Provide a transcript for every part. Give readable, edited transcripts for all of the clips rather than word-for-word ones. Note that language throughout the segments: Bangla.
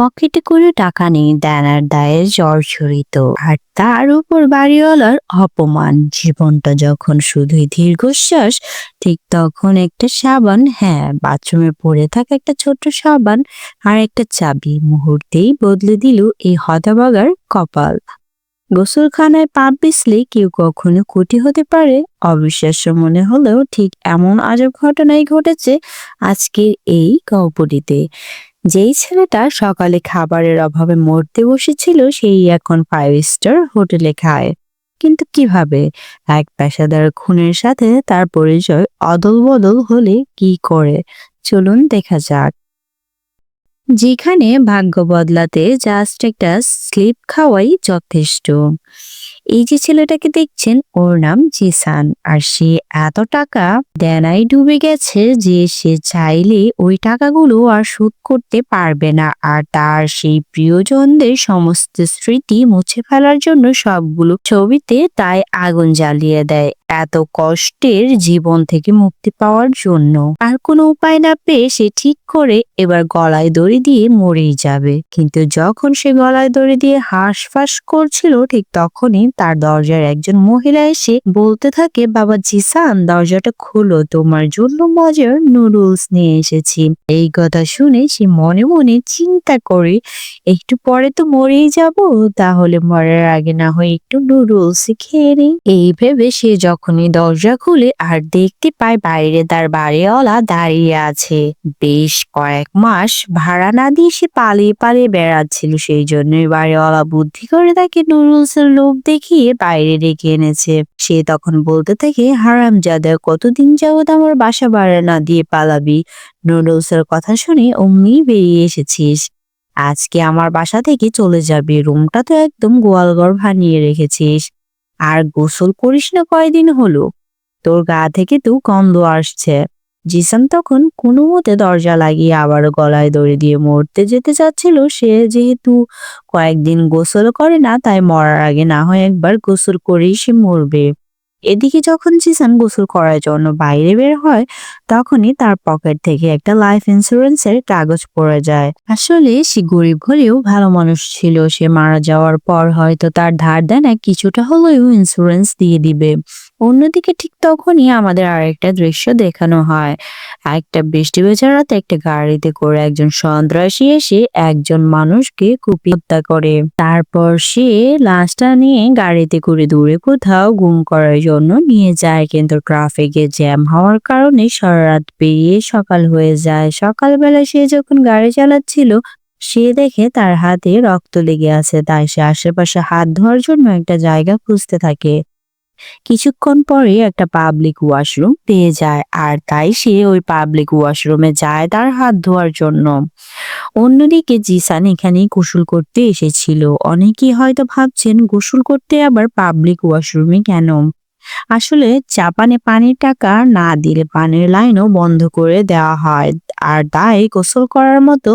পকেটে কোনো টাকা নেই, দেনার দায়ে জর্জরিত, আর তার উপর বাড়িওয়ালার অপমান। জীবনটা যখন শুধুই দীর্ঘশ্বাস, ঠিক তখন একটা সাবান, হ্যাঁ, বাথরুমে পড়ে থাকা একটা ছোট্ট সাবান আর একটা চাবি মুহূর্তেই বদলে দিল এই হতভাগার কপাল। গোসলখানায় পা পিছলে কেউ কখনো খুঁটি হতে পারে? অবিশ্বাস্য মনে হলেও ঠিক এমন আজব ঘটনাই ঘটেছে আজকের এই গল্পটিতে। যেই ছেলেটা সকালে খাবারের অভাবে মরতে বসেছিল, সেই এখন 5 স্টার হোটেলে খায়। কিন্তু কিভাবে? এক পেশাদার খুনের সাথে তার পরিচয় অদল বদল হলে কি করে? চলুন দেখা যাক। যেখানে ভাগ্য বদলাতে জাস্ট একটা স্লিপ খাওয়াই যথেষ্ট। এই যে ছেলেটাকে দেখছেন, ওর নাম জিসান, আর সে এত টাকা দেনায় ডুবে গেছে যে সে চাইলে ওই টাকাগুলো আর শোধ করতে পারবে না। আর তার সেই প্রিয়জনদের সমস্ত স্মৃতি মুছে ফেলার জন্য সবগুলো ছবিতে তাই আগুন জ্বালিয়ে দেয়, এত কষ্টের জীবন থেকে মুক্তি পাওয়ার জন্য। আর কোনো উপায় না পেয়ে সে ঠিক করে এবার গলায় দড়ি দিয়ে মরেই যাবে। কিন্তু যখন সে গলায় দড়ি দিয়ে হাঁসফাঁস করছিল, ঠিক তখনই তার দরজার একজন মহিলা এসে বলতে থাকে, বাবা জিসান, দরজাটা খোলো, তোমার জন্য মজার নুডলস নিয়ে এসেছি। এই কথা শুনে সে মনে মনে চিন্তা করে, একটু পরে তো মরেই যাব, তাহলে মরার আগে না হয় একটু নুডলস খেয়ে নিই। এই ভেবে সে যখনই দরজা খুলে আর দেখতে পায় বাইরে তার বাড়িওয়ালা দাঁড়িয়ে আছে। বেশ কয়েক মাস ভাড়া না দিয়ে সে পালিয়ে পালিয়ে বেড়াচ্ছিল, সেই জন্যই বাড়িওয়ালা বুদ্ধি করে তাকে নুডলস এর লোভ দেখিয়ে বাইরে ডেকে এনেছে। সে তখন বলতে থাকে, হারামজাদা, কতদিন যাবত আমার বাসা ভাড়া না দিয়ে পালাবি? নুডলস এর কথা শুনে অমনি বেরিয়ে এসেছিস, আজকে আমার বাসা থেকে চলে যাবি। রুমটা তো একদম গোয়ালঘর বানিয়ে রেখেছিস। আর গোসল করিস না কয়দিন হলো? তোর গা থেকে তো গন্ধ আসছে। জিসান তখন কোনো মতে দরজা লাগিয়ে আবারও গলায় দড়ি দিয়ে মরতে যেতে চাচ্ছিল। সে যেহেতু কয়েকদিন গোসল করে না, তাই মরার আগে না হয় একবার গোসল করেই সে মরবে। এদিকে যখন জিসান গোসল করার জন্য বাইরে বের হয়, তখনই তার পকেট থেকে একটা লাইফ ইন্স্যুরেন্সের কাগজ পড়ে যায়। আসলে সে গরিব হলেও ভালো মানুষ ছিল। সে মারা যাওয়ার পর হয়তো তার ধার দেনা কিছুটা হলেও ইন্স্যুরেন্স দিয়ে দিবে। অন্যদিকে ঠিক তখনই আমাদের আরেকটা দৃশ্য দেখানো হয়। একটা বৃষ্টি ভেজা রাতে একটা গাড়িতে করে একজন সন্ত্রাসী এসে একজন মানুষকে কুপিয়ে হত্যা করে। তারপর সে লাশটা নিয়ে গাড়িতে করে দূরে কোথাও গুম করার জন্য নিয়ে যায়, কিন্তু ট্রাফিকে জ্যাম হওয়ার কারণে সারা রাত পেরিয়ে সকাল হয়ে যায়। সকালবেলা সে যখন গাড়ি চালাচ্ছিল, সে দেখে তার হাতে রক্ত লেগে আছে, তাই সে আশেপাশে হাত ধোয়ার জন্য একটা জায়গা খুঁজতে থাকে। কিছুক্ষণ পরে একটা পাবলিক ওয়াশরুম পেয়ে যায়, আর তাই সে ওই পাবলিক ওয়াশরুমে যায় তার হাত ধোয়ার জন্য। অন্যদিকে জিসান এখানেই গোসল করতে এসেছিল। অনেকেই হয়তো ভাবছেন, গোসল করতে আবার পাবলিক ওয়াশরুমে কেন? আসলে জাপানে পানির টাকা না দিলে পানির লাইনও বন্ধ করে দেওয়া হয়, আর তাই গোসল করার মতো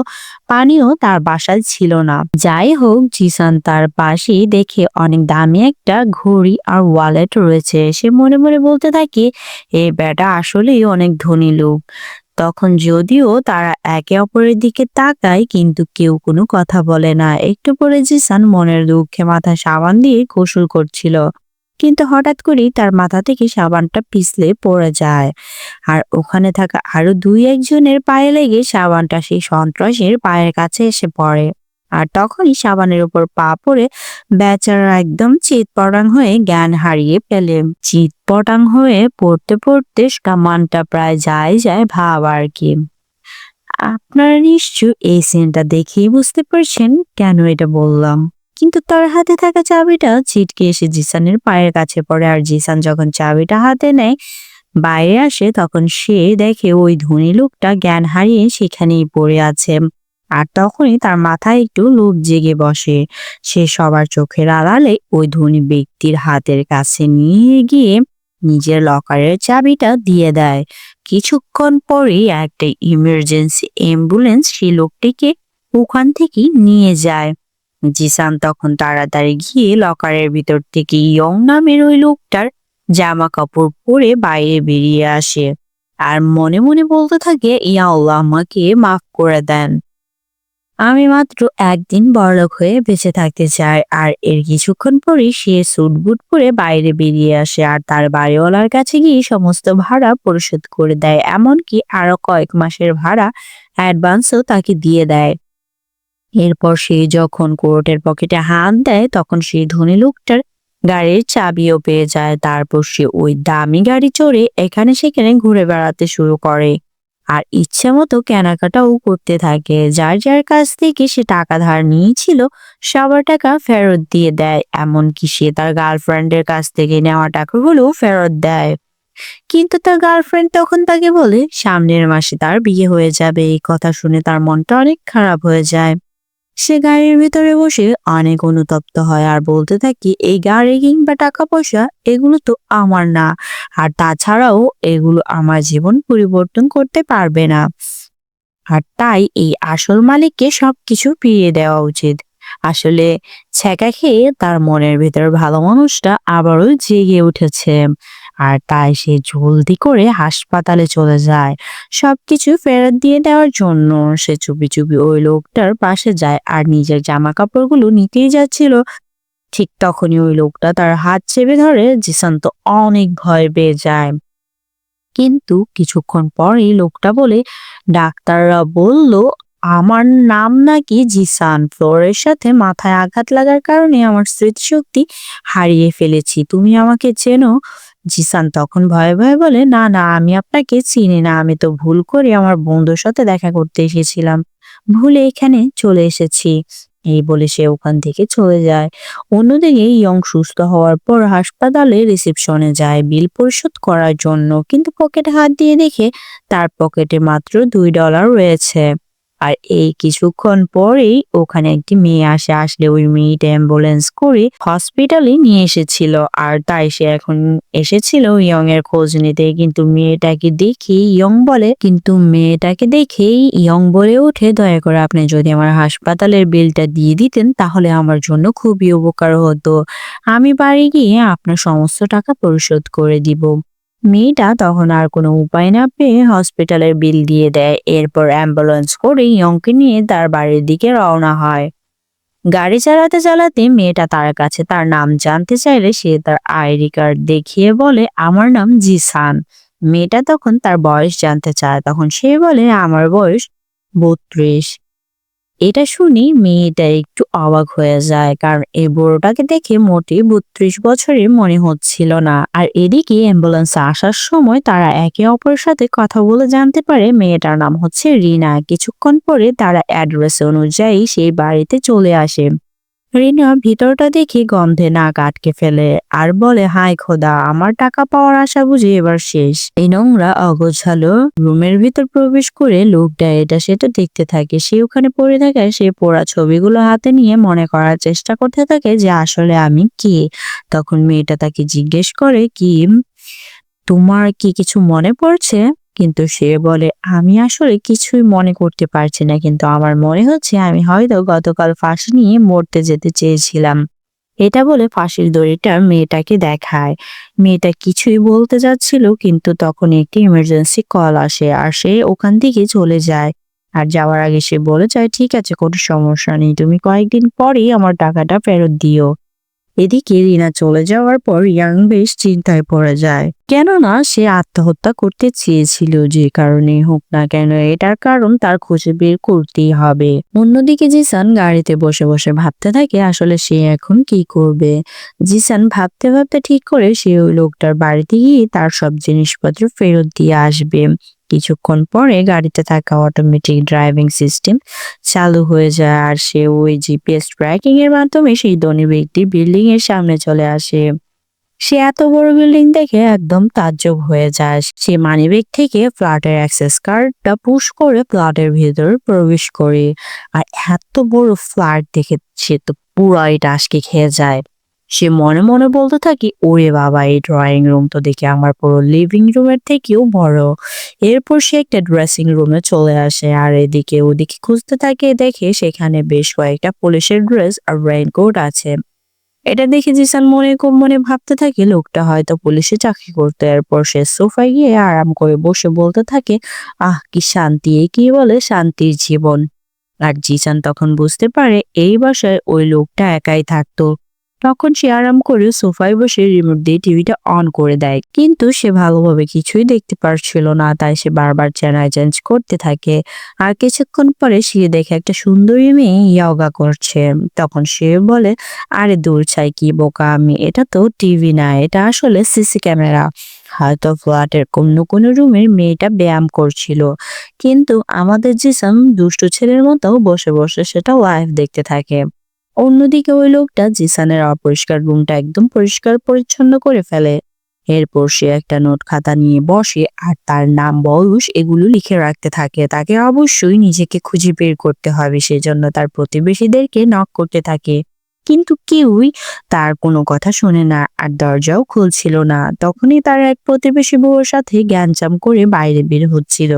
পানিও তার বাসায় ছিল না। যাই হোক, জিসান তার পাশেই দেখে অনেক দামি একটা ঘড়ি আর ওয়ালেট রয়েছে। সে মনে মনে বলতে থাকে, এই বেটা আসলেই অনেক ধনী লোক। তখন যদিও তারা একে অপরের দিকে তাকায়, কিন্তু কেউ কোনো কথা বলে না। একটু পরে জিসান মনের দুঃখে মাথায় সাবান দিয়ে গোসল করছিল, কিন্তু হঠাৎ করেই তার মাথা থেকে সাবানটা পিছলে পড়ে যায়, আর ওখানে থাকা আরো দুই একজনের পায়ে লেগে সাবানটা সেই সন্ত্রাসীর পায়ের কাছে এসে পড়ে। আর তখনই সাবানের উপর পা পড়ে বেচারা একদম চিৎপটাং হয়ে জ্ঞান হারিয়ে ফেলে। চিৎপটাং হয়ে পড়তে পড়তে সামানটা প্রায় যায় ভাব আর কি। আপনারা নিশ্চয় এই সিনটা দেখেই বুঝতে পারছেন কেন এটা বললাম। কিন্তু তার হাতে থাকা চাবিটা ছিটকে এসে জিসানের পায়ের কাছে পড়ে, আর জিসান যখন চাবিটা হাতে নেয় বাইরে আসে, তখন সে দেখে ওই ধনী লোকটা জ্ঞান হারিয়ে সেখানেই পড়ে আছে। আর তখনই তার মাথায় একটু লোভ জেগে বসে। সে সবার চোখের আড়ালে ওই ধনী ব্যক্তির হাতের কাছে নিয়ে গিয়ে নিজের লকারের চাবিটা দিয়ে দেয়। কিছুক্ষণ পরেই একটা ইমার্জেন্সি অ্যাম্বুলেন্স সেই লোকটিকে ওখান থেকে নিয়ে যায়। জিসান তখন তাড়াতাড়ি গিয়ে লকারের ভিতর থেকে ইয়ং নামের ওই লোকটার জামা কাপড় পরে বাইরে বেরিয়ে আসে, আর মনে মনে বলতে থাকে, ইয়া আল্লাহ, আমাকে মাফ করে দেন। আমি মাত্র একদিন বড়লোক হয়ে বেঁচে থাকতে চাই। আর এর কিছুক্ষণ পরেই সে স্যুট বুট পরে বাইরে বেরিয়ে আসে আর তার বাড়িওয়ালার কাছে গিয়ে সমস্ত ভাড়া পরিশোধ করে দেয়, এমনকি আরো কয়েক মাসের ভাড়া অ্যাডভান্সও তাকে দিয়ে দেয়। এরপর সে যখন কোর্টের পকেটে হাত দেয় তখন সেই ধনী লোকটার গাড়ির চাবিও পেয়ে যায়। তারপর সে ওই দামি গাড়ি চড়ে এখানে সেখানে ঘুরে বেড়াতে শুরু করে আর ইচ্ছে মতো কেনাকাটাও করতে থাকে। যার যার কাছ থেকে সে টাকা ধার নিয়েছিল সবার টাকা ফেরত দিয়ে দেয়, এমনকি সে তার গার্লফ্রেন্ডের কাছ থেকে নেওয়া টাকাগুলো ফেরত দেয়। কিন্তু তার গার্লফ্রেন্ড তখন তাকে বলে সামনের মাসে তার বিয়ে হয়ে যাবে। এই কথা শুনে তার মনটা অনেক খারাপ হয়ে যায়। সে গাড়ির ভিতরে বসে অনেক অনুতপ্ত হয় আর বলতে থাকে, এই গাড়ি কিংবা টাকা পয়সা এগুলো তো আমার না, আর তাছাড়াও এগুলো আমার জীবন পরিবর্তন করতে পারবে না। আর তাই এই আসল মালিককে সবকিছু ফিরিয়ে দেওয়া উচিত। আসলে ছ্যাঁকা খেয়ে তার মনের ভেতর ভালো মানুষটা আবারও জেগে উঠেছে। আর তাই সে জলদি করে হাসপাতালে চলে যায় সবকিছু ফেরত দিয়ে দেওয়ার জন্য। সে চুপি চুপি ওই লোকটার পাশে যায় আর নিজের জামা কাপড়গুলো নিতেই যাচ্ছিল। ঠিক তখনই ওই লোকটা তার হাত চেপে ধরে। জিসান তো অনেক ভয় পেয়ে যায়। কিন্তু কিছুক্ষণ পরেই লোকটা বলে, ডাক্তাররা বলল আমার নাম নাকি জিসান। ফ্লোরের সাথে মাথায় আঘাত লাগার কারণে আমার স্মৃতিশক্তি হারিয়ে ফেলেছি। তুমি আমাকে চেনো? জিসান তখন ভয়ে ভয়ে বলে, না না, আমি আপনাকে চিনি না। আমি তো ভুল করে আমার বন্ধুর সাথে দেখা করতে এসেছিলাম, ভুলে এখানে চলে এসেছি। এই বলে সে ওখান থেকে চলে যায়। অন্যদিকে ইয়ং সুস্থ হওয়ার পর হাসপাতালে রিসেপশনে যায় বিল পরিশোধ করার জন্য, কিন্তু পকেটে হাত দিয়ে দেখে তার পকেটে মাত্র $2 রয়েছে। আর এই কিছুক্ষণ পরেই ওখানে একটি মেয়ে আসলে ওই মেয়েটা অ্যাম্বুলেন্স করে হসপিটালে নিয়ে এসেছিল। আর তাই সে এখন এসেছিল ইয়ং এর খোঁজ নিতে। কিন্তু মেয়েটাকে দেখেই ইয়ং বলে ওঠে, দয়া করে আপনি যদি আমার হাসপাতালের বিলটা দিয়ে দিতেন তাহলে আমার জন্য খুবই উপকার হতো। আমি বাড়ি গিয়ে আপনার সমস্ত টাকা পরিশোধ করে দিব। মেয়েটা তখন আর কোনো উপায় না পেয়ে হসপিটালের বিল দিয়ে দেয়। এরপর অ্যাম্বুলেন্স করে ইয়ংকে নিয়ে তার বাড়ির দিকে রওনা হয়। গাড়ি চালাতে চালাতে মেয়েটা তার কাছে তার নাম জানতে চাইলে সে তার আইডি কার্ড দেখিয়ে বলে, আমার নাম জিসান। মেয়েটা তখন তার বয়স জানতে চায়, তখন সে বলে, আমার বয়স 32। এটা শুনি মেয়েটা একটু অবাক হয়ে যায়, কারণ এই বুড়োটাকে দেখে মোটেই 32 বছরের মনে হচ্ছিল না। আর এদিকে অ্যাম্বুলেন্সে আসার সময় তারা একে অপরের সাথে কথা বলে জানতে পারে মেয়েটার নাম হচ্ছে রিনা। কিছুক্ষণ পরে তারা অ্যাড্রেস অনুযায়ী সেই বাড়িতে চলে আসে। রিনা ভিতরটা দেখে গন্ধে নাক আটকে ফেলে আর বলে, হায় খোদা, আমার টাকা পাওয়ার আশা বুঝি এবার শেষ। এই নোংরা অগোছালো রুমের ভিতর প্রবেশ করে লোকটা এটা সেটা দেখতে থাকে। সে ওখানে পড়ে থাকায় সে পোড়া ছবিগুলো হাতে নিয়ে মনে করার চেষ্টা করতে থাকে যে আসলে আমি কে। তখন মেয়েটা তাকে জিজ্ঞেস করে, কি তোমার কি কিছু মনে পড়ছে? কিন্তু সে বলে, আমি আসলে কিছুই মনে করতে পারছি না, কিন্তু আমার মনে হচ্ছে আমি হয়তো গতকাল ফাঁসি নিয়ে মরতে যেতে চেয়েছিলাম। এটা বলে ফাঁসির দড়িটা মেয়েটাকে দেখায়। মেয়েটা কিছুই বলতে যাচ্ছিল, কিন্তু তখন একটি ইমার্জেন্সি কল আসে আর সে ওখান থেকে চলে যায়। আর যাওয়ার আগে সে বলে যায়, ঠিক আছে, কোনো সমস্যা নেই, তুমি কয়েকদিন পরেই আমার টাকাটা ফেরত দিও। এদিকে রিনা চলে যাওয়ার পর ইয়াং বেশ চিন্তায় পড়ে যায়, কেননা সে আত্মহত্যা করতে চেয়েছিল। যে কারণে হোক না কেন, এটার কারণ তার খুঁজে বের করতেই হবে। অন্যদিকে জিসান গাড়িতে বসে বসে ভাবতে থাকে আসলে সে এখন কি করবে। জিসান ভাবতে ভাবতে ঠিক করে সে ওই লোকটার বাড়িতে গিয়ে তার সব জিনিসপত্র ফেরত দিয়ে আসবে। কিছুক্ষণ পরে গাড়িতে থাকা অটোমেটিক ড্রাইভিং সিস্টেম চালু হয়ে যায় আর সে ওই জিপিএস ট্র্যাকিং এর মাধ্যমে সেই ধনী ব্যক্তি বিল্ডিং এর সামনে চলে আসে। সে এত বড় বিল্ডিং দেখে একদম তাজ্জব হয়ে যায়। সে মানিব্যাগ থেকে ফ্ল্যাটের অ্যাক্সেস কার্ডটা পুশ করে ফ্ল্যাটের ভেতর প্রবেশ করে। আর এত বড় ফ্ল্যাট দেখে সে তো পুরাই টাসকে খেয়ে যায়। সে মনে মনে বলতে থাকে, ওরে বাবা, এই ড্রয়িং রুম তো দেখে আমার পুরো লিভিং রুমের থেকেও বড়। এরপর সে একটা ড্রেসিং রুমে চলে আসে আর এদিকে ওদিকে খুঁজতে থাকে। দেখে সেখানে বেশ কয়েকটা পুলিশের ড্রেস আর রেইনকোট আছে। এটা দেখে জিসান মনে খুব মনে ভাবতে থাকে লোকটা হয়তো পুলিশে চাকরি করতো। এরপর সে সোফায় গিয়ে আরাম করে বসে বলতে থাকে, আহ কি শান্তি, কি বলে শান্তির জীবন। আর জিসান তখন বুঝতে পারে এই বাসায় ওই লোকটা একাই থাকতো। তখন সে আরাম করে সোফায় বসে রিমোট দিয়ে টিভিটা অন করে দেয়, কিন্তু সে ভালোভাবে কিছুই দেখতে পারছিল না, তাই সে বারবার চ্যানেল চেঞ্জ করতে থাকে। আর কিছুক্ষণ পরে সে দেখে একটা সুন্দরী মেয়ে ইয়োগা করছে। তখন সে বলে, আরে দূর ছাই, কি বোকা আমি, এটা তো টিভি না, এটা আসলে সিসি ক্যামেরা। হয়তো ফ্ল্যাটের কোনো রুমের মেয়েটা ব্যায়াম করছিল, কিন্তু আমাদের জিসান দুষ্টু ছেলের মতো বসে বসে সেটা লাইভ দেখতে থাকে। অন্যদিকে ওই লোকটা জিসানের অপরিষ্কার রুমটা একদম পরিষ্কার পরিচ্ছন্ন করে ফেলে। এরপর সে একটা নোট খাতা নিয়ে বসে আর তার নাম, বয়স এগুলো লিখে রাখতে থাকে। তাকে অবশ্যই নিজেকে খুঁজে বের করতে হবে, সেজন্য তার প্রতিবেশীদেরকে নক করতে থাকে, কিন্তু কেউই তার কোনো কথা শোনে না আর দরজাও খুলছিল না। তখনই তার এক প্রতিবেশী বউয়ের সাথে জ্ঞানচাম করে বাইরে বের হচ্ছিল।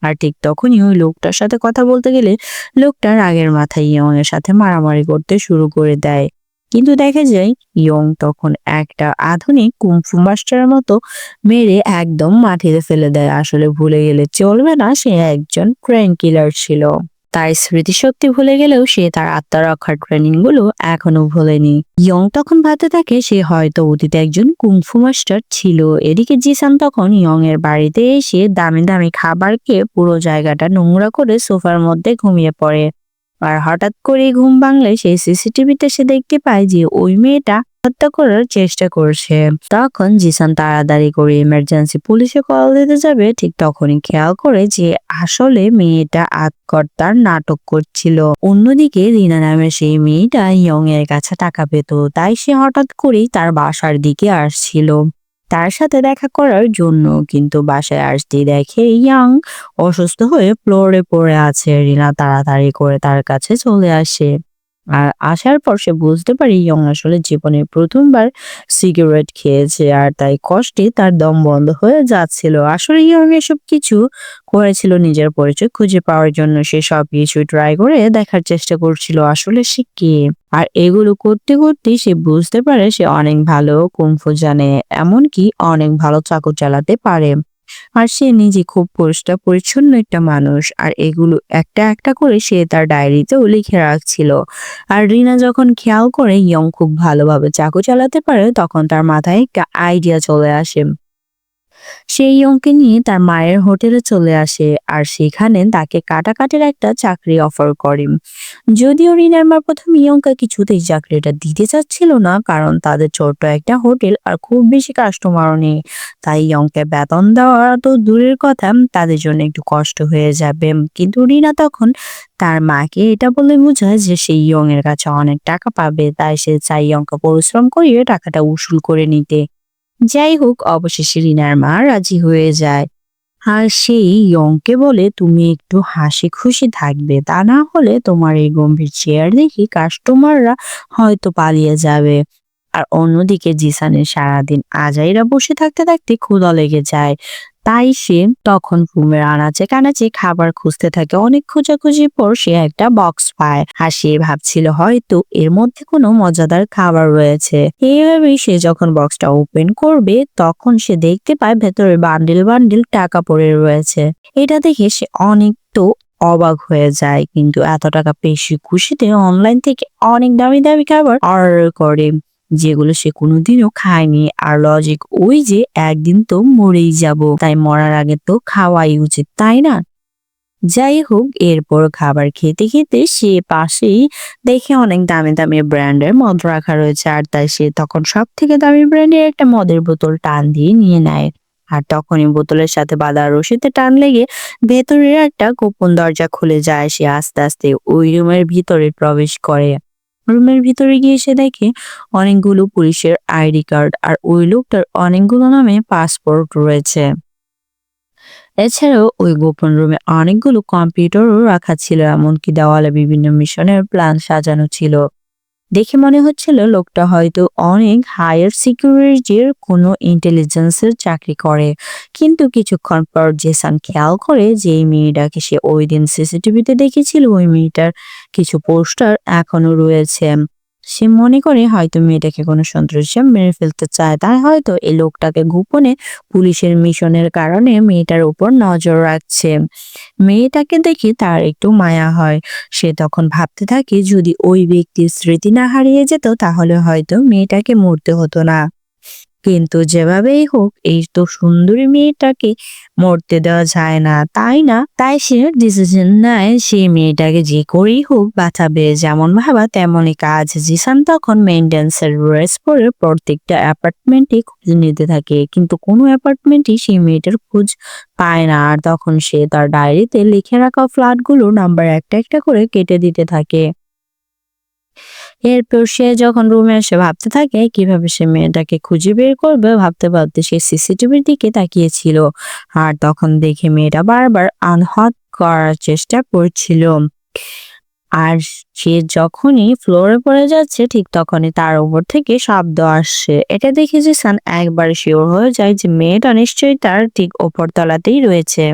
আর ঠিক তখনই ওই লোকটার সাথে কথা বলতে গেলে লোকটা রাগের মাথায় ইয়ং এর সাথে মারামারি করতে শুরু করে দেয়। কিন্তু দেখা যায় ইয়ং তখন একটা আধুনিক কুংফু মাস্টারের মতো মেরে একদম মাটিতে ফেলে দেয়। আসলে ভুলে গেলে চলবে না, সে একজন ক্রেন কিলার ছিল। তার স্মৃতিশক্তি ভুলে গেলেও সে তার আত্মরক্ষার ট্রেনিং গুলো এখনো ভোলেনি। ইয়ং তখন ভাবতে থাকে সে হয়তো অতীতে একজন কুংফু মাস্টার ছিল। এদিকে জিসান তখন ইয়ং এর বাড়িতে এসে দামি দামি খাবার খেয়ে পুরো জায়গাটা নোংরা করে সোফার মধ্যে ঘুমিয়ে পড়ে। আর হঠাৎ করে ঘুম ভাঙলে সেই সিসিটিভিতে সে দেখতে পায় যে ওই মেয়েটা হত্যা করার চেষ্টা করছে। তখন জিসান তাড়াতাড়ি করে ইমার্জেন্সি পুলিশে কল দিতে যাবে, ঠিক তখনই খেয়াল করে যে আসলে মেয়েটা আত্মহত্যার নাটক করছিল। অন্যদিকে রিনা নামের সেই মেয়েটা ইয়ং এর কাছে টাকা পেত, তাই সে হঠাৎ করেই তার বাসার দিকে আসছিল তার সাথে দেখা করার জন্য। কিন্তু বাসায় আসতেই দেখে ইয়াং অসুস্থ হয়ে ফ্লোরে পড়ে আছে। রিনা তাড়াতাড়ি করে তার কাছে চলে আসে। আর আসার পর সে বুঝতে পারে ইয়ং আসলে জীবনে প্রথমবার সিগারেট খেয়েছে, আর তাই কষ্টে তার দম বন্ধ হয়ে যাচ্ছিল। আসলে ইয়ং এসব কিছু করেছিল নিজের পরিচয় খুঁজে পাওয়ার জন্য। সে সবকিছু ট্রাই করে দেখার চেষ্টা করছিল আসলে সে কে। আর এগুলো করতে করতে সে বুঝতে পারে সে অনেক ভালো কুংফু জানে, এমনকি অনেক ভালো চাকু চালাতে পারে। আর সে নিজে খুব পরিষ্কার পরিচ্ছন্ন একটা মানুষ। আর এগুলো একটা একটা করে সে তার ডায়েরিতেও লিখে রাখছিল। আর রিনা যখন খেয়াল করে ইয়ং খুব ভালোভাবে চাকু চালাতে পারে, তখন তার মাথায় একটা আইডিয়া চলে আসে। সেই ইয়ংকে নিয়ে তার মায়ের হোটেলে চলে আসে আর সেখানে তাকে কাটাকাটির একটা চাকরি অফার করে। যদিও রিনার মা প্রথমে ইয়ংকে কিছুতেই চাকরিটা দিতে চাচ্ছিল না, কারণ তাদের ছোট্ট একটা হোটেল আর খুব বেশি কাস্টমারও নেই। তাই ইয়ংকে বেতন দেওয়া তো দূরের কথা, তাদের জন্য একটু কষ্ট হয়ে যাবে। কিন্তু রিনা তখন তার মাকে এটা বলে বোঝায় যে সে ইয়ং এর কাছে অনেক টাকা পাবে, তাই সে চাই ইয়ংকে পরিশ্রম করিয়ে টাকাটা উসুল করে নিতে। যাই হোক, অবশেষে রিনার মা রাজি হয়ে যায়। আর সেই ইয়ংকে বলে, তুমি একটু হাসি খুশি থাকবে, তা না হলে তোমার এই গম্ভীর চেয়ার দেখি কাস্টমাররা হয়তো পালিয়ে যাবে। আর অন্যদিকে জিসানের সারাদিন আজাইরা বসে থাকতে থাকতে ক্ষুধা লেগে যায়। তাই সে তখন রুমের আনাচে কানাচে খাবার খুঁজতে থাকে। অনেক খোঁজাখুঁজির পর সে একটা বক্স পায় আর সে ভাবছিল হয়তো এর মধ্যে কোনো মজাদার খাবার রয়েছে। এইভাবেই সে যখন বক্সটা ওপেন করবে, তখন সে দেখতে পায় ভেতরে বান্ডিল বান্ডিল টাকা পড়ে রয়েছে। এটা দেখে সে অনেক তো অবাক হয়ে যায়, কিন্তু এত টাকা বেশি খুশিতে অনলাইন থেকে অনেক দামি দামি খাবার অর্ডার করে, যেগুলো সে কোনোদিনও খায়নি। আর লজিক ওই যে একদিন তো মরেই যাব, তাই মরার আগে তো খাওয়াই উচিত, তাই না? যাই হোক, এরপর খাবার খেতে খেতে সে পাশেই দেখে অনেক দামি দামি ব্র্যান্ডের মদ রাখা রয়েছে। আর তাই সে তখন সব থেকে দামি ব্র্যান্ডের একটা মদের বোতল টান দিয়ে নিয়ে নেয়। আর তখনই বোতলের সাথে বাঁধা রশিতে টান লেগে ভেতরের একটা গোপন দরজা খুলে যায়। সে আস্তে আস্তে ওই রুমের ভিতরে প্রবেশ করে। রুমের ভিতরে গিয়ে সে দেখে অনেকগুলো পুলিশের আইডি কার্ড আর ওই লোকটার অনেকগুলো নামে পাসপোর্ট রয়েছে। এছাড়াও ওই গোপন রুমে অনেকগুলো কম্পিউটারও রাখা ছিল, এমনকি দেওয়ালে বিভিন্ন মিশনের প্ল্যান সাজানো ছিল। দেখে মনে হচ্ছিল লোকটা হয়তো অনেক হায়ার সিকিউরিটির কোনো ইন্টেলিজেন্সের চাকরি করে। কিন্তু কিছুক্ষণ পর জেসান খেয়াল করে যে এই মেয়েটাকে সে ওই দিন সিসিটিভিতে দেখেছিল, ওই মেয়েটার কিছু পোস্টার এখনো রয়েছে। সে মনে করে হয়তো মেয়েটাকে কোনো সন্ত্রাসী মেরে ফেলতে চায়, তাই হয়তো এই লোকটাকে গোপনে পুলিশের মিশনের কারণে মেয়েটার উপর নজর রাখছে। মেয়েটাকে দেখে তার একটু মায়া হয়। সে তখন ভাবতে থাকে যদি ওই ব্যক্তির স্মৃতি না হারিয়ে যেত তাহলে হয়তো মেয়েটাকে মরতে হতো না। কিন্তু যেভাবেই হোক এই তো সুন্দরী মেয়েটাকে মরতে দেওয়া যায় না, তাই না? তাই সে ডিসিশন নেয় সেই মেয়েটাকে যে করেই হোক বাঁচাবে। যেমন ভাবা তেমনই কাজ। জিসান তখন মেইনটেন্যান্সের ড্রেস পরে প্রত্যেকটা অ্যাপার্টমেন্টে খোঁজ নিতে থাকে, কিন্তু কোনো অ্যাপার্টমেন্টই সেই মেয়েটার খোঁজ পায় না। আর তখন সে তার ডায়েরিতে লিখে রাখা ফ্ল্যাটগুলোর নাম্বার একটা একটা করে কেটে দিতে থাকে। এরপর সে যখন রুমে এসে ভাবতে থাকে কিভাবে সে মেয়েটাকে খুঁজে বের করবে, ভাবতে ভাবতে সে সিসিটিভির দিকে তাকিয়েছিল। আর তখন দেখে মেয়েটা বারবার আনহদ করার চেষ্টা করছিল। আর সে যখনই ফ্লোরে পড়ে যাচ্ছে ঠিক তখনই তার উপর থেকে শব্দ আসছে। এটা দেখে জিসান একবার শিওর হয়ে যায় যে মেয়েটা নিশ্চয়ই তার ঠিক ওপর তলাতেই রয়েছে।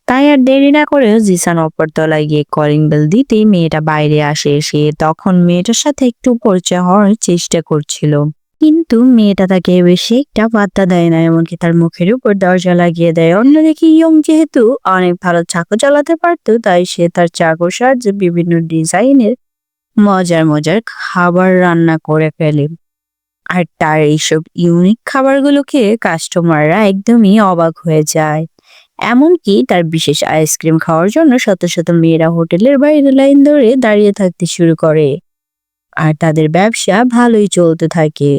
তাই আর দেরি না করে জিসান উপরতলায় গিয়ে কলিং বেল দিতেই মেয়েটা বাইরে আসে। সে তখন মেয়েটার সাথে একটু পরিচয় হওয়ার চেষ্টা করছিল, কিন্তু মেয়েটা তাকে বেশি একটা পাত্তা দেয় না, এমনকি তার মুখের উপর দরজা লাগিয়ে দেয়। অন্যদিকে ইয়ং যেহেতু অনেক ভালো চাকু চালাতে পারতো, তাই সে তার চাকুর সাহায্যে বিভিন্ন ডিজাইনের মজার মজার খাবার রান্না করে ফেলে। আর তার এইসব ইউনিক খাবারগুলো খেয়ে কাস্টমাররা একদমই অবাক হয়ে যায়। এমনকি তার বিশেষ আইসক্রিম খাওয়ার জন্য শত শত মেয়েরা হোটেলের বাইরে লাইন ধরে দাঁড়িয়ে থাকতে শুরু করে। আর তাদের ব্যবসা ভালোই চলতে থাকে।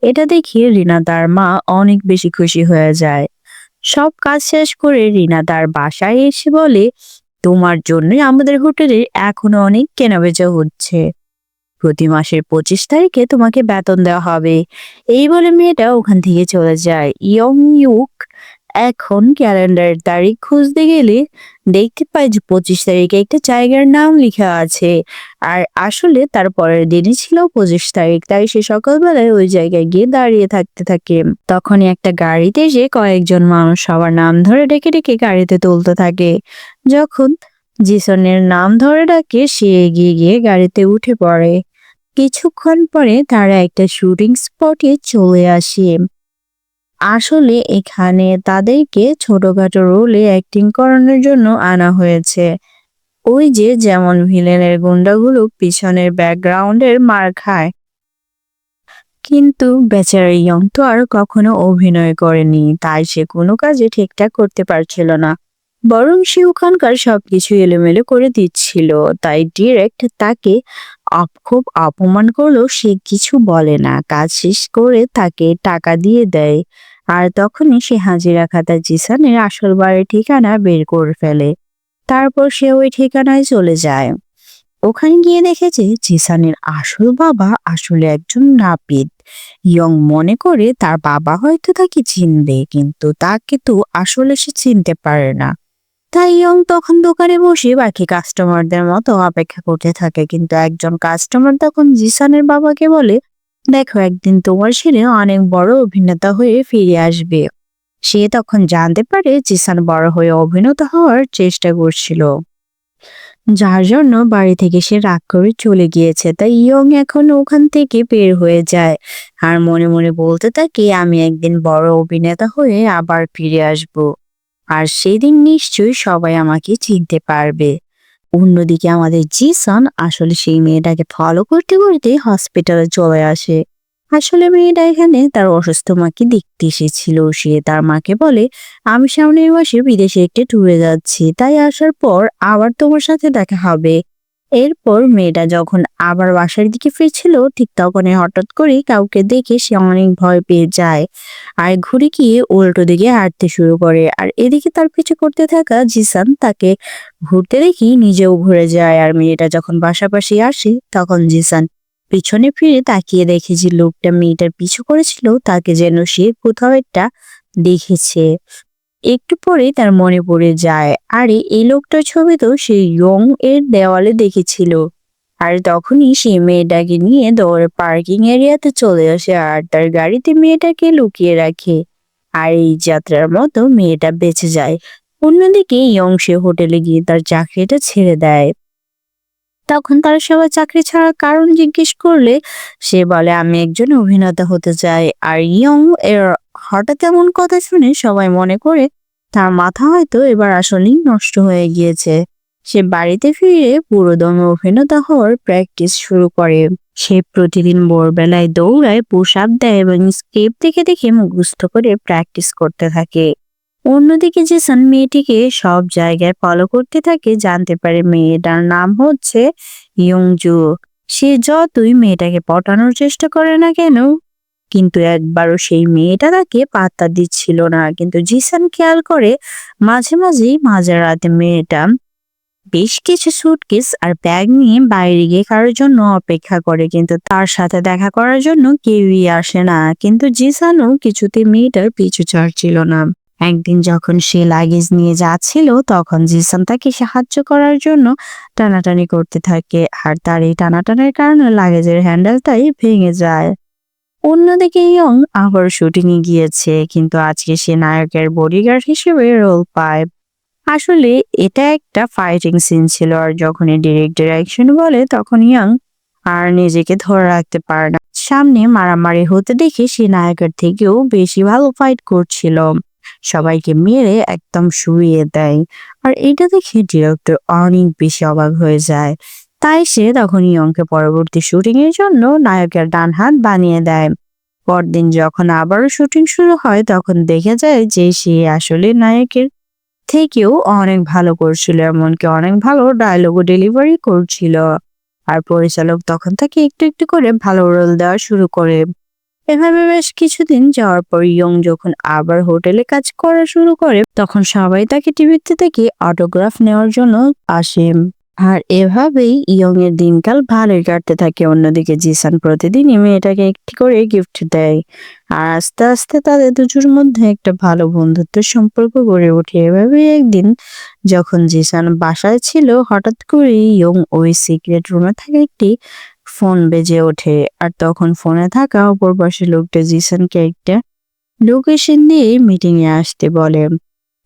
এটা দেখে রিনা তার মা অনেক বেশি খুশি হয়ে যায়। সব কাজ শেষ করে রিনা তার বাসায় এসে বলে, তোমার জন্যই আমাদের হোটেলে এখনো অনেক কেনাবেচা হচ্ছে। প্রতি মাসের 25 তারিখে তোমাকে বেতন দেওয়া হবে। এই বলে মেয়েটা ওখান থেকে চলে যায়। ইয়ং ইউক এখন ক্যালেন্ডারের তারিখ খুঁজতে গেলে দেখতে পাই যে 25 তারিখে একটা জায়গার নাম লেখা আছে। আর আসলে তার পরের দিনই ছিল 25 তারিখ। তাই সে সকালবেলায় ওই জায়গায় গিয়ে দাঁড়িয়ে থাকতে থাকে। তখনই একটা গাড়িতে এসে কয়েকজন মানুষ সবার নাম ধরে ডেকে ডেকে গাড়িতে তুলতে থাকে। যখন জিসনের নাম ধরে ডাকে সে এগিয়ে গিয়ে গাড়িতে উঠে পড়ে। কিছুক্ষণ পরে তারা একটা শুটিং স্পটে চলে আসে। আসলে এখানে তাদেরকে ছোটখাটো রোলে অ্যাক্টিং করানোর জন্য আনা হয়েছে। ওই যে যেমন ভিলেনের গুন্ডাগুলো পিছনের ব্যাকগ্রাউন্ডের মার খায়, কিন্তু বেচারা ইয়ং তো আর কখনো অভিনয় করেনি, তাই সে কোনো কাজে ঠিকঠাক করতে পারছিল না। বরং সে ওখানকার সবকিছু এলোমেলো করে দিচ্ছিল। তাই ডিরেক্ট তাকে খুব অপমান করলেও সে কিছু বলে না। কাজ শেষ করে তাকে টাকা দিয়ে দেয়। আর তখনই সে হাজিরা খাতা জিসানের আসল বাড়ির ঠিকানা বের করে ফেলে। তারপর সে ওই ঠিকানায় চলে যায়। ওখানে গিয়ে দেখেছে জিসানের আসল বাবা আসলে একজন নাপিত। ইয়ং মনে করে তার বাবা হয়তো তাকে চিনবে, কিন্তু তাকে তো আসলে সে চিনতে পারে না। তাই ইয়ং তখন দোকানে বসে বাকি কাস্টমারদের মতো অপেক্ষা করতে থাকে। কিন্তু একজন কাস্টমার তখন জিসানের বাবাকে বলে, দেখো একদিন তোমার ছেলে অনেক বড় অভিনেতা হয়ে ফিরে আসবে। সে তখন জানতে পারে জিসান বড় হয়ে অভিনেতা হওয়ার চেষ্টা করছিল, যার জন্য বাড়ি থেকে সে রাগ করে চলে গিয়েছে। তাই ইয়ং এখন ওখান থেকে বের হয়ে যায় আর মনে মনে বলতে থাকে, আমি একদিন বড় অভিনেতা হয়ে আবার ফিরে আসব। আর সেদিন নিশ্চয়ই সবাই আমাকে চিনতে পারবে। অন্যদিকে আমাদের জিসান আসলে সেই মেয়েটাকে ফলো করতে করতে হসপিটালে চলে আসে। আসলে মেয়েটা এখানে তার অসুস্থ মাকে দেখতে এসেছিল। সে তার মাকে বলে, আমি সামনের মাসে বিদেশে একটা ট্যুরে যাচ্ছি, তাই আসার পর আবার তোমার সাথে দেখা হবে। এরপর মেয়েটা যখন আবার বাসার দিকে ফিরছিল ঠিক তখনই হঠাৎ করে কাউকে দেখে সে অনেক ভয় পেয়ে যায় আর ঘুরে গিয়ে উল্টো দিকে হাঁটতে শুরু করে। আর এদিকে তার পিছু করতে থাকা জিসান তাকে ঘুরতে দেখি নিজেও ঘুরে যায়। আর মেয়েটা যখন পাশাপাশি আসে তখন জিসান পিছনে ফিরে তাকিয়ে দেখে যে লোকটা মেয়েটার পিছু করেছিল তাকে যেন সে কোথাও একটা দেখেছে। একটু পরে তার মনে পড়ে যায়, আরে এই লোকটার ছবি তো সে ইয়ং এর দেওয়ালে দেখেছিল। আর তখনই সে মেয়েটাকে নিয়ে দৌড়ে পার্কিং এরিয়াতে চলে আসে আর তার গাড়িতে মেয়েটাকে লুকিয়ে রাখে। আর এই যাত্রার মতো মেয়েটা বেঁচে যায়। অন্যদিকে ইয়ং সে হোটেলে গিয়ে তার চাকরিটা ছেড়ে দেয়। তখন তারা সবাই চাকরি ছাড়ার কারণ জিজ্ঞেস করলে সে বলে আমি একজন অভিনেতা হতে চাই। আর ইয়ং এর হঠাৎ এমন কথা শুনে সবাই মনে করে তার মাথা হয়তো এবার আসলেই নষ্ট হয়ে গিয়েছে। সে বাড়িতে ফিরে পুরোদমে অভিনেতা হওয়ার প্র্যাকটিস শুরু করে। সে প্রতিদিন ভোরবেলায় দৌড়ায়, পুশ আপ দেয় এবং স্ক্রিপ্ট দেখে দেখে মুখস্থ করে প্র্যাকটিস করতে থাকে। অন্যদিকে জেসন মেয়েটিকে সব জায়গায় ফলো করতে থাকে, জানতে পারে মেয়েটার নাম হচ্ছে ইয়ংজু। সে যতই মেয়েটাকে পটানোর চেষ্টা করে না কেন, কিন্তু একবারও সেই মেয়েটা তাকে পাত্তা দিচ্ছিল না। কিন্তু জিসান খেয়াল করে মাঝে মাঝেই মাঝরাতে মেয়েটা বেশ কিছু সুটকেস আর ব্যাগ নিয়ে বাইরে গিয়ে কারোর জন্য অপেক্ষা করে, কিন্তু তার সাথে দেখা করার জন্য কেউই আসে না। কিন্তু জিসানও কিছুতে মেয়েটার পিছু ছাড়ছিল না। একদিন যখন সে লাগেজ নিয়ে যাচ্ছিল, তখন জিসান তাকে সাহায্য করার জন্য টানাটানি করতে থাকে, আর তার এই টানাটানির কারণে লাগেজের হ্যান্ডেলটাই ভেঙে যায়। অন্যদিকে ইয়ং আবার শুটিং এ গিয়েছে, কিন্তু আজকে সে নায়কের বডিগার্ড হিসেবে রোল পায়। আসলে এটা একটা ফাইটিং সিন ছিল, আর যখনই ডিরেক্টর অ্যাকশন বলে তখন ইয়ং আর নিজেকে ধরে রাখতে পারে না। সামনে মারামারি হতে দেখে সে নায়কের থেকেও বেশি ভালো ফাইট করছিল, সবাইকে মেরে একদম শুইয়ে দেয়। আর এটা দেখে ডিরেক্টর অনেক বেশি অবাক হয়ে যায়। তাই সে তখন ইয়ংকে পরবর্তী শুটিং এর জন্য নায়কের ডান হাত বানিয়ে দেয়। পরদিন যখন আবারও শুটিং শুরু হয়, তখন দেখা যায় যে সে আসলে নায়কের থেকেও অনেক ভালো করছিল, এমনকি অনেক ভালো ডায়লগও ডেলিভারি করছিল। আর পরিচালক তখন তাকে একটু একটু করে ভালো রোল দেওয়া শুরু করে। এভাবে বেশ কিছুদিন যাওয়ার পর ইয়ং যখন আবার হোটেলে কাজ করা শুরু করে, তখন সবাই তাকে টিভিতে থেকে অটোগ্রাফ নেওয়ার জন্য আসে। আর এভাবেই ইয়ং এর দিনকাল ভালোই কাটতে থাকে। অন্যদিকে জিসান প্রতিদিনই মেয়েটাকে একটি করে গিফট দেয়, আর আস্তে আস্তে তাদের দুজনের মধ্যে একটা ভালো বন্ধুত্বের সম্পর্ক গড়ে ওঠে। এভাবেই একদিন যখন জিসান বাসায় ছিল, হঠাৎ করে ইয়ং ওই সিক্রেট রুমে থাকা একটি ফোন বেজে ওঠে। আর তখন ফোনে থাকা অপর পাশে লোকটা জিসানকে একটা লোকেশন দিয়ে মিটিং এ আসতে বলে।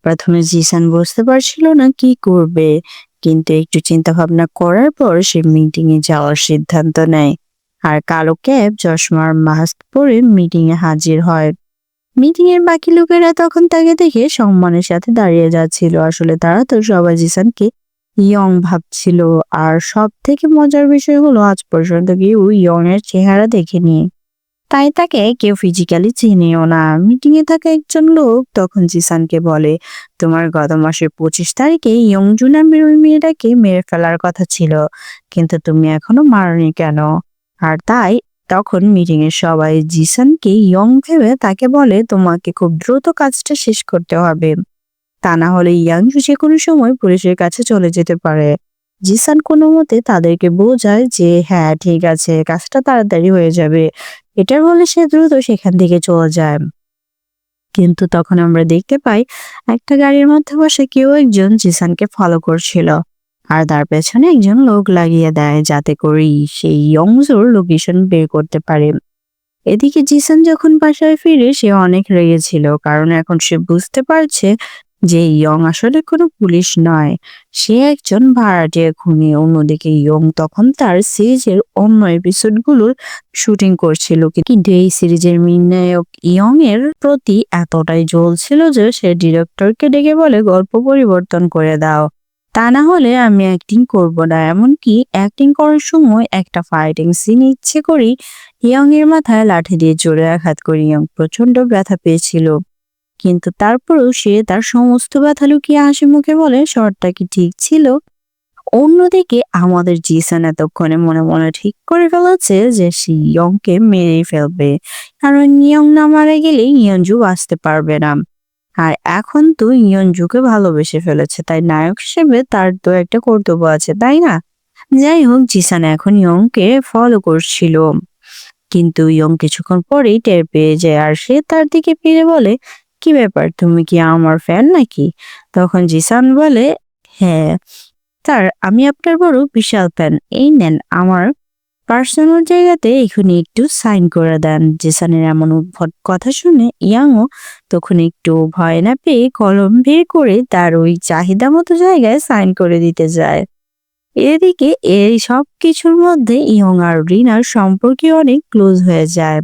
প্রথমে জিসান বুঝতে পারছিল না কি করবে, কিন্তু একটু চিন্তা ভাবনা করার পর সে মিটিং এ যাওয়ার সিদ্ধান্ত নেয়। আর কালো ক্যাপ, চশমার মাস্ক পরে মিটিং এ হাজির হয়। মিটিং এর বাকি লোকেরা তখন তাকে দেখে সম্মানের সাথে দাঁড়িয়ে যাচ্ছিল। আসলে তারা তো সবাই জিসানকে ইয়ং ভাবছিল। আর সব থেকে মজার বিষয় হলো আজ পর্যন্ত কেউ ইয়ং এর চেহারা দেখেনি, তাই তাকে কেউ ফিজিক্যালি চিনেও না। মিটিং এ থাকা একজন লোক তখন জিসানকে বলে, তোমার গত মাসের 25 তারিখে ইয়ংজু নামের ওই মেয়েটাকে মেরে ফেলার কথা ছিল, কিন্তু তুমি এখনো মারনি কেন? আর তাই তখন মিটিং এর সবাই জিসানকে ইয়ং ভেবে তাকে বলে, তোমাকে খুব দ্রুত কাজটা শেষ করতে হবে, তা না হলে ইয়াংজু যে কোনো সময় পুলিশের কাছে চলে যেতে পারে। জিসান কোনো মতে তাদেরকে বোঝায় যে হ্যাঁ ঠিক আছে, কাজটা তাড়াতাড়ি হয়ে যাবে। এটা বলে সে দ্রুত সেখান থেকে চলে যায়। কিন্তু তখন আমরা দেখতে পাই একটা গাড়ির মধ্যে বসে কেউ একজন জিসানকে ফলো করছিল, আর তার পেছনে একজন লোক লাগিয়ে দেয় যাতে করে সেই ইয়ংজুর লোকেশন বের করতে পারে। এদিকে জিসান যখন বাসায় ফিরে সে অনেক রেগেছিল, কারণ এখন সে বুঝতে পারছে যে ইয়ং আসলে কোনো পুলিশ নয়, সে একজন ভাড়াটিয়া খুনি। অন্যদিকে ইয়ং তখন তার সিরিজের অন্য এপিসোডগুলোর শুটিং করছিল, কিন্তু এই সিরিজের মেইন নায়ক ইয়ং এর প্রতি এতটাই জ্বলছিল যে সে ডিরেক্টরকে ডেকে বলে গল্প পরিবর্তন করে দাও, তা না হলে আমি অ্যাক্টিং করব না। এমনকি অ্যাক্টিং করার সময় একটা ফাইটিং সিন ইচ্ছে করেই ইয়ং এর মাথায় লাঠি দিয়ে জোরে আঘাত করে ইয়ং প্রচন্ড ব্যথা পেয়েছিল, কিন্তু তারপরেও সে তার সমস্ত ব্যথা লুকিয়ে হাসি মুখে বলে শটটা কি ঠিক ছিল। অন্যদিকে আমাদের জিসান এতক্ষণে মনে মনে ঠিক করে ফেলেছে যে সে ইয়ংকে মেরেই ফেলবে, কারণ ইয়ং না মারা গেলে ইয়ঞ্জু বাঁচতে পারবে না। আর এখন তো ইয়ঞ্জুকে ভালোবেসে ফেলেছে, তাই নায়ক হিসেবে তার তো একটা কর্তব্য আছে, তাই না? যাই হোক, জিসান এখন ইয়ংকে ফলো করছিল, কিন্তু ইয়ং কিছুক্ষণ পরেই টের পেয়ে যায়, আর সে তার দিকে ফিরে বলে, কি ব্যাপার, তুমি কি আমার ফ্যান নাকি? তখন জিসান বলে, হ্যাঁ স্যার, আমি আপনার বড় বিশাল ফ্যান, এই নেন আমার পার্সোনাল জায়গাতে এখানে একটু সাইন করে দেন। জিসানের এমন উদ্ভট কথা শুনে ইয়াংও তখন একটু ভয় না পেয়ে কলম বের করে তার ওই চাহিদা মতো জায়গায় সাইন করে দিতে যায়। এদিকে এই সব কিছুর মধ্যে ইয়ং আর রিনার সম্পর্কে অনেক ক্লোজ হয়ে যায়।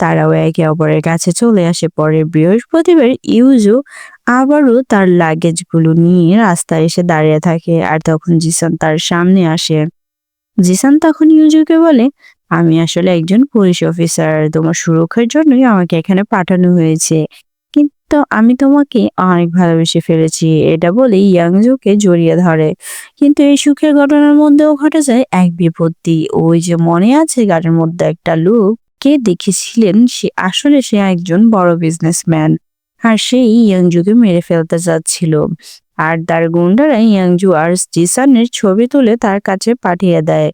তারাও একে অপরের কাছে চলে আসে। পরে বৃহস্পতিবার ইউজু আবারও তার লাগেজগুলো নিয়ে রাস্তায় এসে দাঁড়িয়ে থাকে, আর তখন জিসান তার সামনে আসে। জিসান তখন ইউজুকে বলে, আমি আসলে একজন পুলিশ অফিসার, তোমার সুরক্ষার জন্যই আমাকে এখানে পাঠানো হয়েছে, কিন্তু আমি তোমাকে অনেক ভালোবেসে ফেলেছি। এটা বলে ইয়াংজুকে জড়িয়ে ধরে। কিন্তু এই সুখের ঘটনার মধ্যেও ঘটে যায় এক বিপত্তি। ওই যে মনে আছে গাড়ির মধ্যে একটা লোক কে দেখেছিলেন, সে একজন বড় বিজনেসম্যান, আর সেই ইয়াংজুকে মেরে ফেলতে চাচ্ছিল। আর তার গুন্ডারা ইয়াংজু আর জিসানের ছবি তুলে তার কাছে পাঠিয়ে দেয়।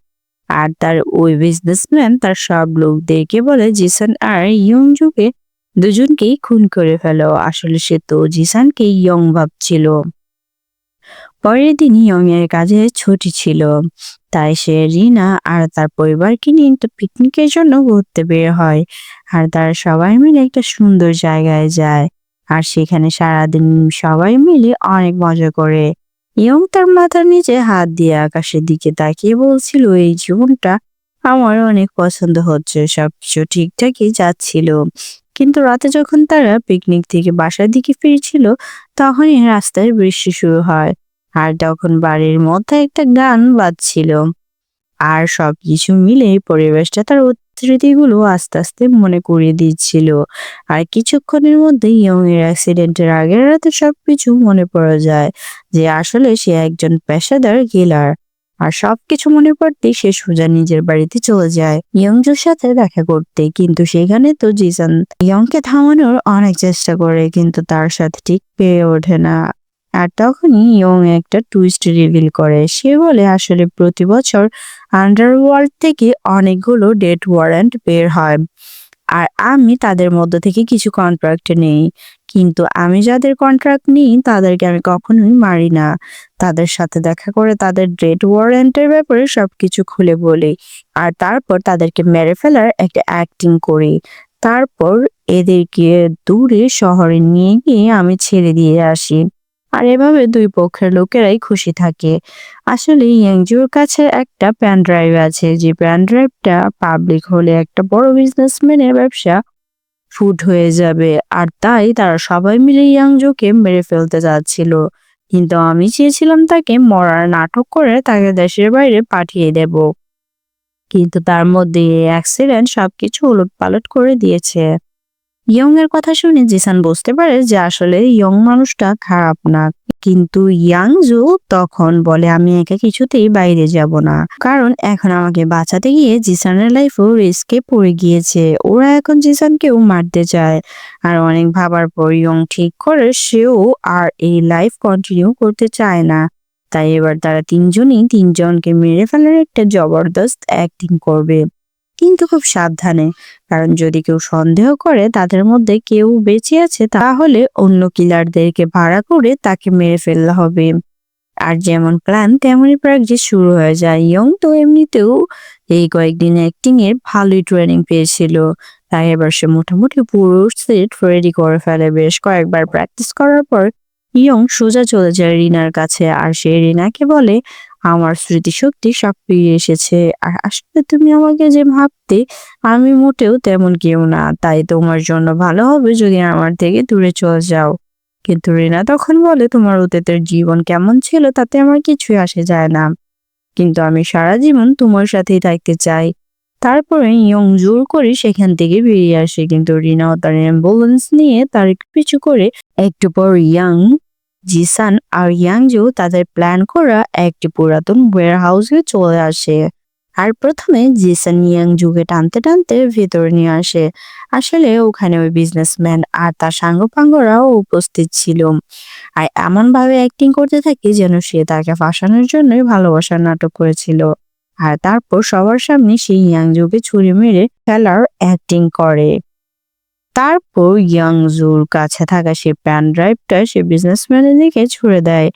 আর তার ওই বিজনেসম্যান তার সব লোকদেরকে বলে জিসান আর ইয়ংজুকে দুজনকেই খুন করে ফেলো। আসলে সে তো জিসানকে ইয়ং ভাবছিল। পরের দিন ইয়ং এর কাজে ছুটি ছিল, তাই সে রিনা আর তার পরিবারকে নিয়ে একটা পিকনিকের জন্য ঘুরতে বের হয়। আর তারা সবাই মিলে একটা সুন্দর জায়গায় যায়, আর সেখানে সারাদিন সবাই মিলে অনেক মজা করে। ইয়ং তার মাথার নিচে হাত দিয়ে আকাশের দিকে তাকিয়ে বলছিল, এই জীবনটা আমার অনেক পছন্দ হচ্ছে, সবকিছু ঠিকঠাকই যাচ্ছিল। কিন্তু রাতে যখন তারা পিকনিক থেকে বাসার দিকে ফিরছিল, তখনই রাস্তায় বৃষ্টি শুরু হয়। আর তখন বাড়ির মধ্যে একটা গান বাজছিল, আর সবকিছু মিলে পরিবেশটা তার স্মৃতিগুলো আস্তে আস্তে মনে করিয়ে দিচ্ছিল। আর কিছুক্ষণের মধ্যে ইয়ং এর অ্যাক্সিডেন্টের আগের রাতে সবকিছু মনে পড়ে যায়, যে আসলে সে একজন পেশাদার কিলার। আর সবকিছু মনে পড়তেই সে সোজা নিজের বাড়িতে চলে যায় ইয়ংজুর সাথে দেখা করতে। কিন্তু সেখানে তো জিসান ইয়ংকে থামানোর অনেক চেষ্টা করে, কিন্তু তার সাথে ঠিক পেরে ওঠে না। আর তখনই ইয়ং একটা টুইস্ট রিভিল করে। সে বলে, আসলে প্রতি বছর আন্ডারওয়ার্ল্ড থেকে অনেকগুলো ডেথ ওয়ারেন্ট বের হয়, আর আমি তাদের মধ্য থেকে কিছু কন্ট্রাক্ট নেই। কিন্তু আমি যাদের কন্ট্রাক্ট নিই তাদেরকে আমি কখনোই মারি না। তাদের সাথে দেখা করে তাদের ডেথ ওয়ারেন্টের ব্যাপারে সবকিছু খুলে বলি, আর তারপর তাদেরকে মেরে ফেলার একটা অ্যাক্টিং করি। তারপর এদেরকে দূরে শহরে নিয়ে গিয়ে আমি ছেড়ে দিয়ে আসি। আর এভাবে দুই পক্ষের লোকেরাই খুশি থাকে। আসলে ইয়াংজুর কাছে একটা প্যান ড্রাইভ আছে, যে প্যান ড্রাইভটা পাবলিক হলে একটা বড় বিজনেসম্যানের ব্যবসা ফুট হয়ে যাবে। আর তাই তারা সবাই মিলে ইয়াংজুকে মেরে ফেলতে যাচ্ছিল। কিন্তু আমি চেয়েছিলাম তাকে মরার নাটক করে তাকে দেশের বাইরে পাঠিয়ে দেব। কিন্তু তার মধ্যে এই অ্যাক্সিডেন্ট সবকিছু উলটপালট করে দিয়েছে। ইয়ং এর কথা শুনে জিসান বুঝতে পারে যে আসলে ইয়ং মানুষটা খারাপ না। কিন্তু ইয়াংজু তখন বলে, আমি একা কিছুতেই বাইরে যাব না, কারণ এখন আমাকে বাঁচাতে গিয়ে জিসানের লাইফও রিস্কে পড়ে গিয়েছে। ওরা এখন জিসানকেও মারতে চায়। আর অনেক ভাবার পর ইয়ং ঠিক করে সেও আর এই লাইফ কন্টিনিউ করতে চায় না। তাই এবার তারা তিনজনই তিনজনকে মেরে ফেলার একটা জবরদস্ত অ্যাক্টিং করবে, কিন্তু খুব সাবধানে। কারণ যদি কেউ সন্দেহ করে তাদের মধ্যে কেউ বেঁচে আছে, তাহলে অন্য কিলারদেরকে ভাড়া করে তাকে মেরে ফেলতে হবে। আর যেমন প্ল্যান তেমনই প্র্যাকটিস শুরু হয়ে যায়। ইয়ং তো এমনিতেও এই কয়েকদিন অ্যাক্টিং এর ভালোই ট্রেনিং পেয়েছিল, তাই এবার সে মোটামুটি পুরো সেট রেডি করে ফেলে। বেশ কয়েকবার প্র্যাকটিস করার পর ইয়ং সোজা চলে যায় রিনার কাছে, আর সে রিনাকে বলে, আমার স্মৃতিশক্তি সব ফিরে এসেছে, আর আসলে তুমি আমাকে যে ভাবতে, আমি মোটেও তেমন কেউ না, তাই তোমার জন্য ভালো হবে যদি আমার থেকে দূরে চলে যাও। কিন্তু রিনা তখন বলে, তোমার অতীতের জীবন কেমন ছিল তাতে আমার কিছুই আসে যায় না, কিন্তু আমি সারা জীবন তোমার সাথেই থাকতে চাই। তারপরে ইয়ং জোর করে সেখান থেকে বেরিয়ে আসে, কিন্তু রিনাও তার অ্যাম্বুলেন্স নিয়ে তার পিছু করে। একটু পর জিসান আর ইয়াংজু তাদের প্ল্যান করা একটি পুরাতন ওয়্যার হাউসে চলে আসে। আর প্রথমে জিসান ইয়াংজুকে টানতে টানতে ভেতরে নিয়ে আসে। আসলে ওখানে ওই বিজনেসম্যান আর তার সাঙ্গপাঙ্গরাও উপস্থিত ছিল, আর এমন ভাবে অ্যাক্টিং করতে থাকে যেন সে তাকে ফাঁসানোর জন্যই ভালোবাসার নাটক করেছিল। আর তারপর সবার সামনে সেই ইয়াংজুকে ছুরি মেরে ফেলার অ্যাক্টিং করে। তারপর ইয়াংজুর কাছে থাকা সেই প্যান ড্রাইভটা সে বিজনেসম্যানের দিকে ছুড়ে দেয়।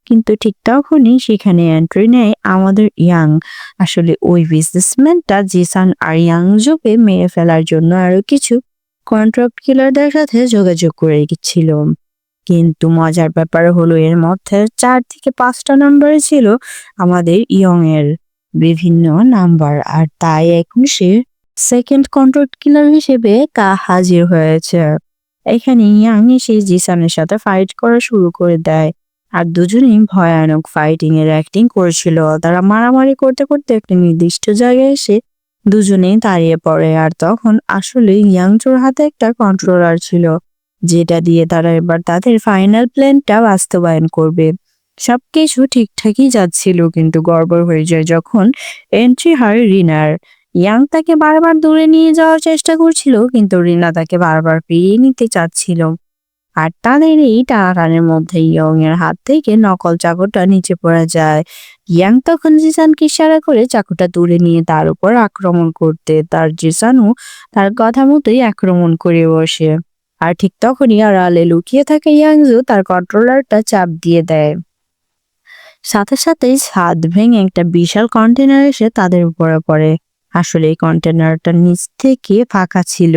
কিন্তু ঠিক তখনই সেখানে এন্ট্রি নেয় আমাদের ইয়াং। আসলে ওই বিজনেসম্যানটা জিসান আর ইয়াংজুকে মেরে ফেলার জন্য আরো কিছু কন্ট্রাক্ট কিলারদের সাথে যোগাযোগ করে রেখেছিল। কিন্তু মজার ব্যাপার হলো এর মধ্যে ৪ থেকে ৫টা নাম্বারে ছিল আমাদের ইয়ং এর বিভিন্ন নাম্বার, আর তাই এখন সে সেকেন্ড কন্ট্রাক্ট কিলার হিসেবে হাজির হয়েছে। এখানে ইয়াং এসে জিসানের সাথে ফাইট করা শুরু করে দেয়, আর দুজনেই ভয়ানক ফাইটিং এর অ্যাক্টিং করেছিল। তারা মারামারি করতে করতে একটা নির্দিষ্ট জায়গায় এসে দুজনেই দাঁড়িয়ে পড়ে, আর তখন আসলে ইয়াংচোর হাতে একটা কন্ট্রোলার ছিল, যেটা দিয়ে তারা এবার তাদের ফাইনাল প্ল্যানটা বাস্তবায়ন করবে। সবকিছু ঠিকঠাকই যাচ্ছিল, কিন্তু গড়বড় হয়ে যায় যখন এন্ট্রি হয় রিনার। ইয়াং তাকে বারবার দূরে নিয়ে যাওয়ার চেষ্টা করছিল, কিন্তু রিনা তাকে বারবার ফিরিয়ে নিতে চাচ্ছিল। আর তাদের এই টানাটানির মধ্যে ইয়ং এর হাত থেকে নকল চাকুটা নিচে পড়ে যায়। ইয়াং তখন জিসানকে ইশারা করে চাকুটা দূরে নিয়ে তার উপর আক্রমণ করতে, তার জিসানও তার কথা মতোই আক্রমণ করে বসে। আর ঠিক তখনই আড়ালে লুকিয়ে থাকা ইয়াংজু তার কন্ট্রোলারটা চাপ দিয়ে দেয়। সাথে সাথেই ছাদ ভেঙে একটা বিশাল কন্টেনার এসে তাদের উপরে পড়ে। আসলে এই কন্টেনারটা নিচ থেকে ফাঁকা ছিল,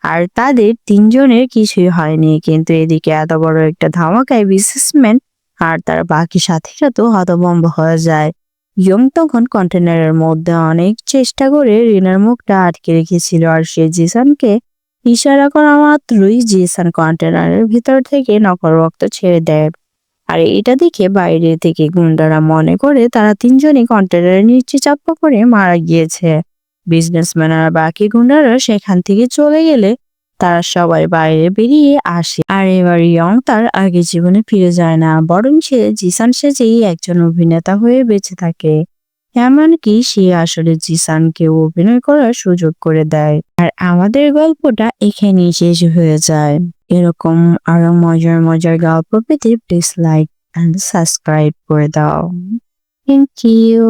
আর তাদের তিনজনের কিছুই হয়নি। কিন্তু এদিকে এত বড় একটা ধামাকায় বিজনেসম্যান আর তার বাকি সাথীরা তো হতভম্ব হয়ে যায়। ইয়ং তখন কন্টেনারের মধ্যে অনেক চেষ্টা করে রিনার মুখটা আটকে রেখেছিল, আর সে জিসানকে ইশারা করা মাত্রই জিসান কন্টেনারের ভিতর থেকে নকল রক্ত ছেড়ে দেয়। আর এটা দেখে বাইরে থেকে গুন্ডারা মনে করে তারা তিনজনই কন্টেনারের নিচে চাপা পড়ে মারা গিয়েছে। বিজনেসম্যান আর বাকি গুন্ডারা সেখান থেকে চলে গেলে তারা সবাই বাইরে বেরিয়ে আসে। আর এবার ইয়ং তার আগে জীবনে ফিরে যায় না, বরং সে জিসান সেজেই একজন অভিনেতা হয়ে বেঁচে থাকে। এমনকি সে আসলে জিসানকে অভিনয় করার সুযোগ করে দেয়। আর আমাদের গল্পটা এখানেই শেষ হয়ে যায়। এরকম আরো মজার মজার গল্প পেতে প্লিজ লাইক এন্ড সাবস্ক্রাইব করে দাও। Thank you.